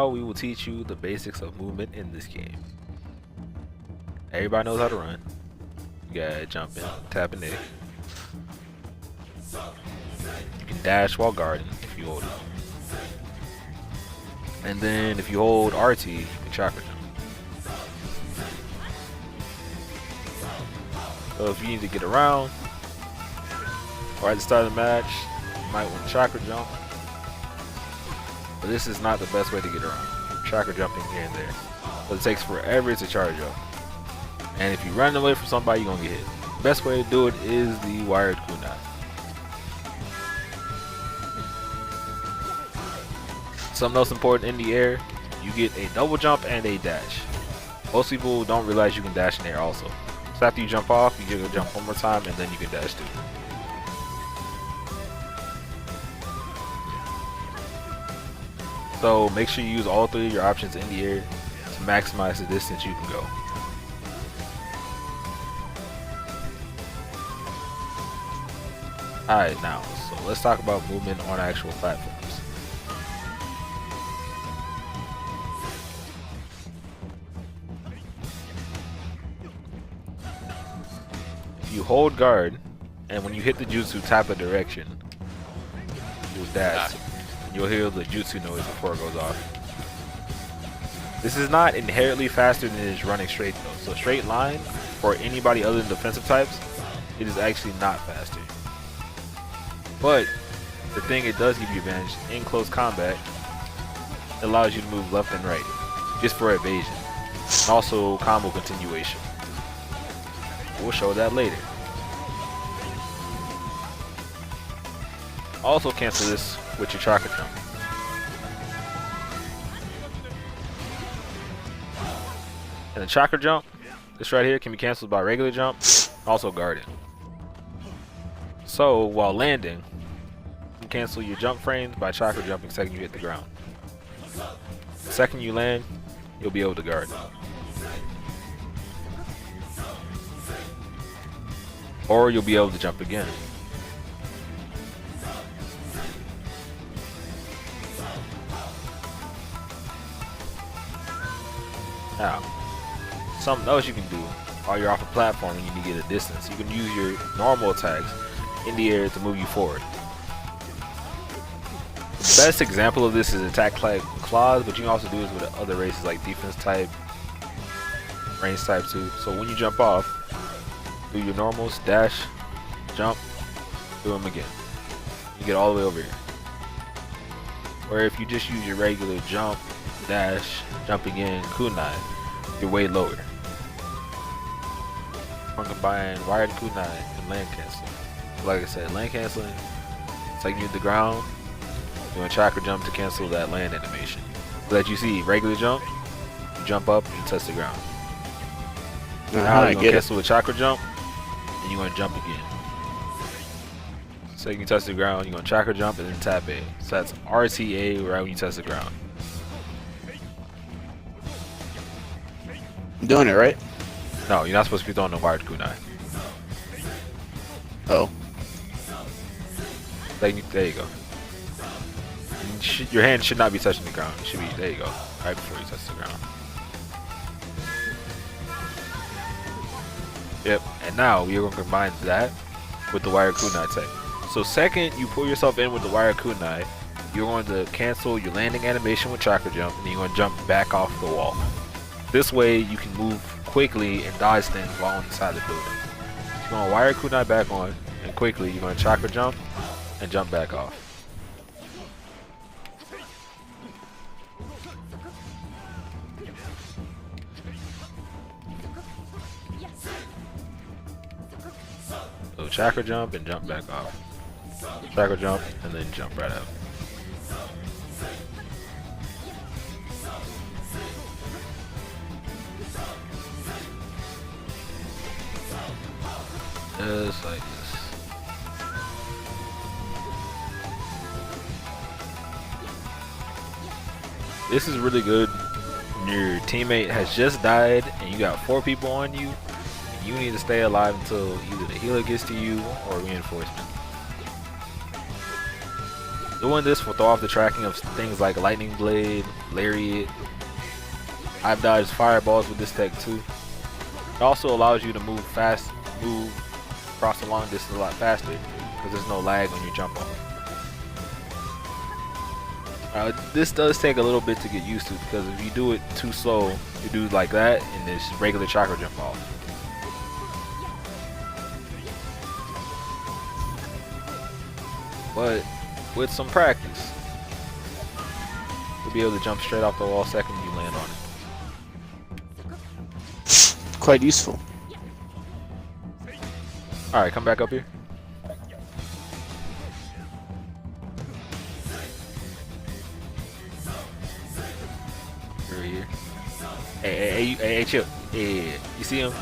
now we will teach you the basics of movement in this game. Everybody knows how to run. You gotta jump in, tap and A. You can dash while guarding if you hold it. And then if you hold RT, you can chakra jump. So if you need to get around, or at the start of the match, you might want to chakra jump. But this is not the best way to get around. Chakra jumping here and there. But it takes forever to charge up. And if you run away from somebody, you're gonna get hit. The best way to do it is the wired kunai. Something else important in the air, you get a double jump and a dash. Most people don't realize you can dash in the air also. So after you jump off, you get a jump one more time and then you can dash too. So make sure you use all three of your options in the air to maximize the distance you can go. Alright, now, so let's talk about movement on actual platforms. If you hold guard, and when you hit the jutsu, tap a direction, you'll dash. You'll hear the jutsu noise before it goes off. This is not inherently faster than it is running straight though. So straight line, for anybody other than defensive types, it is actually not faster. But the thing it does give you advantage in close combat, it allows you to move left and right, just for evasion. And also combo continuation. We'll show that later. Also cancel this with your chakra jump. And the chakra jump, this right here, can be canceled by regular jump, also guarding. So while landing, you can cancel your jump frames by chakra jumping second you hit the ground. The second you land, you'll be able to guard. Or you'll be able to jump again. Now, something else you can do while you're off a platform and you need to get a distance. You can use your normal attacks in the air to move you forward. The best example of this is attack like claws, but you can also do this with other races like defense type, range type too. So when you jump off, do your normals, dash, jump, do them again. You get all the way over here. Or if you just use your regular jump, dash, jumping in, kunai, you're way lower. We're gonna combine wired kunai and land canceling. Like I said, land canceling, it's like you hit the ground, doing chakra jump to cancel that land animation. So that you see regular jump, you jump up, you touch the ground. Now you're gonna cancel with chakra jump, and you're gonna jump again. So you can touch the ground, you're gonna chakra jump and then tap A. So that's RTA right when you touch the ground. I'm doing it right? No, you're not supposed to be throwing the wired kunai. Oh. There you go. Your hand should not be touching the ground. It should be, there you go, right before you touch the ground. Yep, and now we are going to combine that with the wire kunai tech. So second you pull yourself in with the wire kunai, you're going to cancel your landing animation with chakra jump, and you're going to jump back off the wall. This way you can move quickly and dodge things while on the side of the building. You're going to wire kunai back on, and quickly you're going to chakra jump and jump back off. So chakra jump and jump back off. Chakra jump and then jump right up. Just like this. This is really good when your teammate has just died and you got 4 people on you. You need to stay alive until either the healer gets to you or reinforcement. Doing this will throw off the tracking of things like lightning blade, lariat. I've dodged fireballs with this tech too. It also allows you to move across a long distance a lot faster because there's no lag when you jump off. This does take a little bit to get used to because if you do it too slow, you do like that and it's regular chakra jump off. But with some practice, you'll be able to jump straight off the wall second you land on it. Quite useful. Alright, come back up here. Over here. Hey, Chill. Yeah, you see him?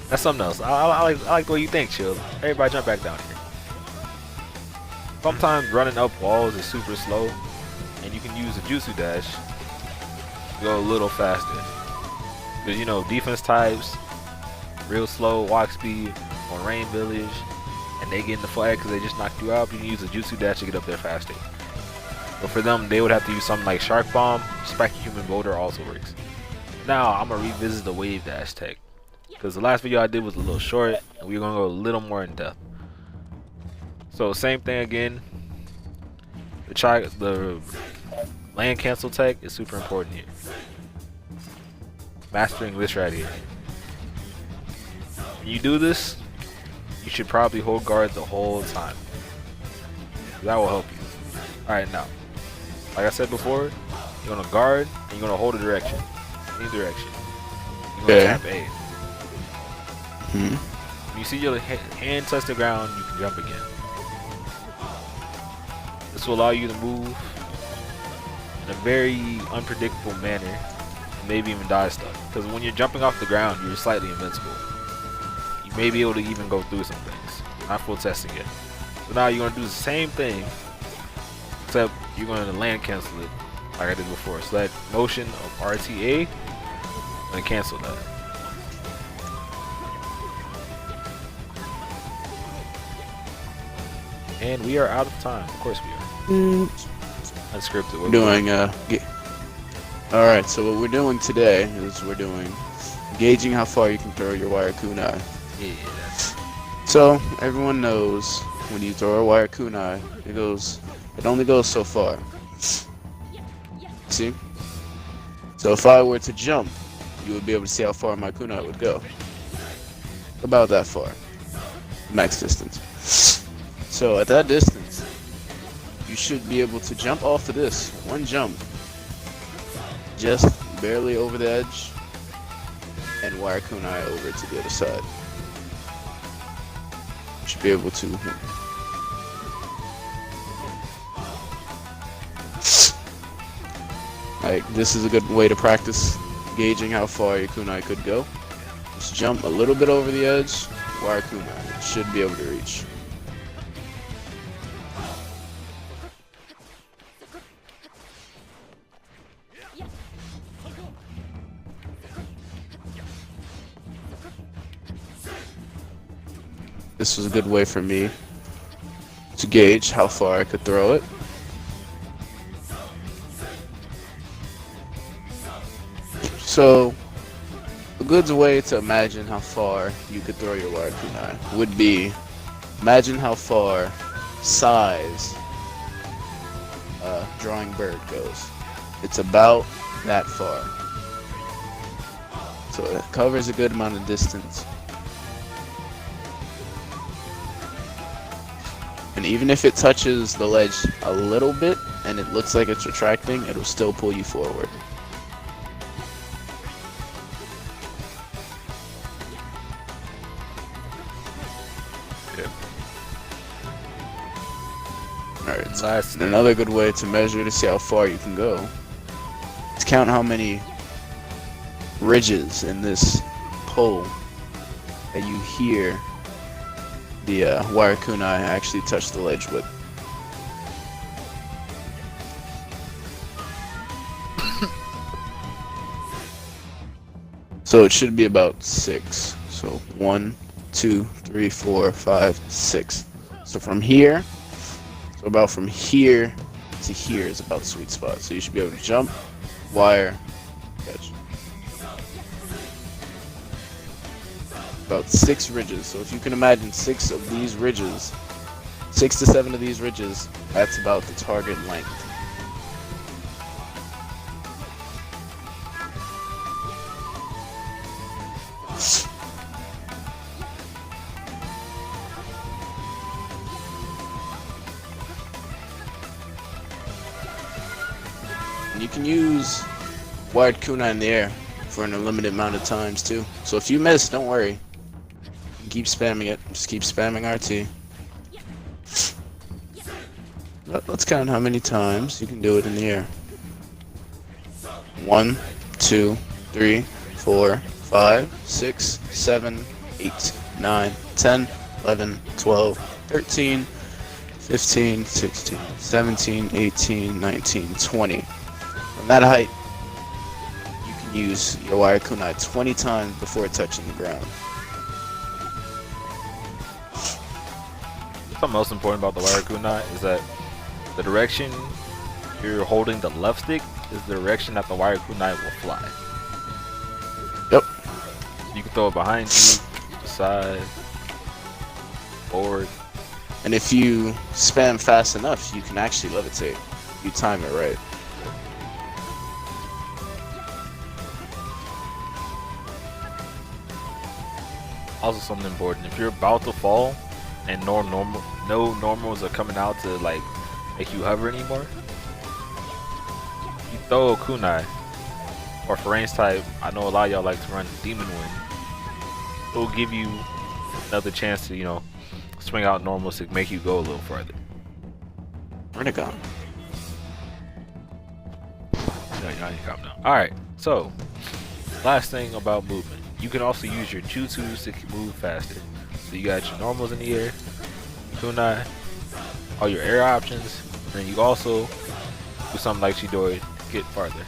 That's something else. I like the way you think, Chill. Everybody jump back down here. Sometimes running up walls is super slow, and you can use a jutsu dash to go a little faster. Because you know, defense types, real slow walk speed on Rain Village, and they get in the flag because they just knocked you out. You can use a jutsu dash to get up there faster. But for them, they would have to use something like Shark Bomb. Spiky Human Boulder also works. Now I'm gonna revisit the wave dash tech because the last video I did was a little short, and we're gonna go a little more in depth. So same thing again. The land cancel tech is super important here. Mastering this right here. When you do this, you should probably hold guard the whole time. That will help you. Alright, now, like I said before, you're gonna guard and you're gonna hold a direction. Any direction. You're gonna tap A. When you see your hand touch the ground, you can jump again. This will allow you to move in a very unpredictable manner, and maybe even dodge stuff. Because when you're jumping off the ground, you're slightly invincible. You may be able to even go through some things. Not full testing yet. So now you're going to do the same thing, except you're going to land cancel it like I did before. So that motion of RTA, I'm going to cancel that. And we are out of time. Of course we are. Unscripted. We're doing alright, so what we're doing today is we're doing gauging how far you can throw your wire kunai. Yeah, that's... So everyone knows when you throw a wire kunai, it only goes so far. See? So if I were to jump, you would be able to see how far my kunai would go. About that far. Max distance. So at that distance, you should be able to jump off of this. One jump. Just barely over the edge. And wire kunai over to the other side. You should be able to. Like, this is a good way to practice gauging how far your kunai could go. Just jump a little bit over the edge. Wire kunai. You should be able to reach. This was a good way for me to gauge how far I could throw it. So, a good way to imagine how far you could throw your wire kunai would be, imagine how far size drawing bird goes. It's about that far. So it covers a good amount of distance. And even if it touches the ledge a little bit and it looks like it's retracting, it'll still pull you forward. Okay. Alright, Nice. another good way to measure to see how far you can go is count how many ridges in this pole that you hear the wire kunai actually touch the ledge with. So it should be about 6. So 1, 2, 3, 4, 5, 6. So from here, so about from here to here is about the sweet spot. So you should be able to jump, wire, catch. About 6 ridges. So if you can imagine 6 of these ridges, 6 to 7 of these ridges, that's about the target length. And you can use wired kunai in the air for an unlimited amount of times too. So if you miss, don't worry. Keep spamming it. Just keep spamming RT. Let's count how many times you can do it in the air. 1, 2, 3, 4, 5, 6, 7, 8, 9, 10, 11, 12, 13, 15, 16, 17, 18, 19, 20. From that height, you can use your wire kunai 20 times before touching the ground. Something most important about the wire kunai is that the direction you're holding the left stick is the direction that the wire kunai will fly. Yep. You can throw it behind you, the side, forward. And if you spam fast enough, you can actually levitate. You time it right. Also something important, if you're about to fall and no normals are coming out to like make you hover anymore, you throw a kunai, or for range type, I know a lot of y'all like to run Demon Wind. It'll give you another chance to, you know, swing out normals to make you go a little further. Where'd it go? Alright, so last thing about movement. You can also use your jutsus to move faster. So you got your normals in the air, kunai, all your air options, and then you also do something like Chidori to get farther.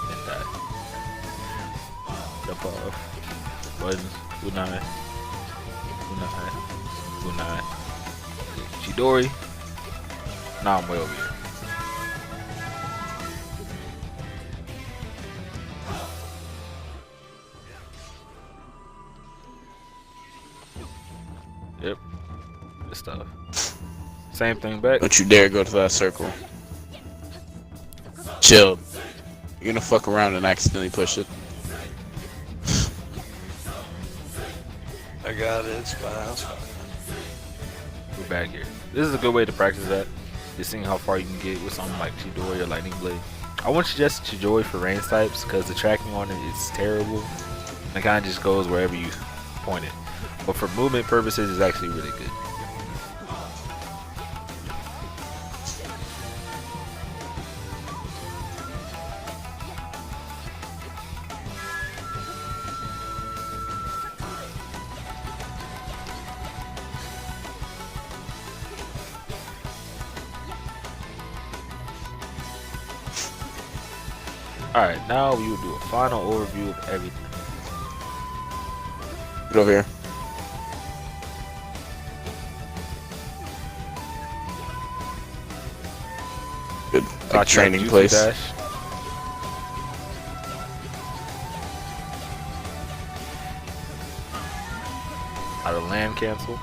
And jump off. Buttons, kunai, kunai, kunai, Chidori. Now I'm way over here. Yep. Good stuff. Same thing back. Don't you dare go to that circle. Chill. You're gonna fuck around and accidentally push it. I got it, it's fine. We're back here. This is a good way to practice that. Just seeing how far you can get with something like Chidori or Lightning Blade. I wouldn't suggest Chidori for range types because the tracking on it is terrible. It kind of just goes wherever you point it. But for movement purposes, it's actually really good. Alright, now we will do a final overview of everything. Get over here. Good. Like training place. Dash. How to land cancel.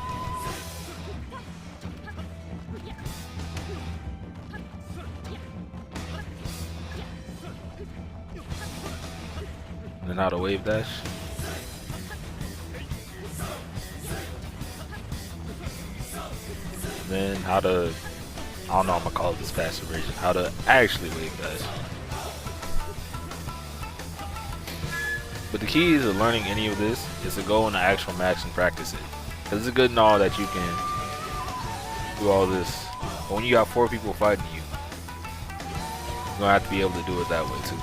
And then how to wave dash. And then how to, I don't know, I'm gonna call it this faster version, how to actually wave dash. But the key to learning any of this is to go in the actual match and practice it. Because it's good and all that you can do all this, but when you got 4 people fighting you, you're gonna have to be able to do it that way too.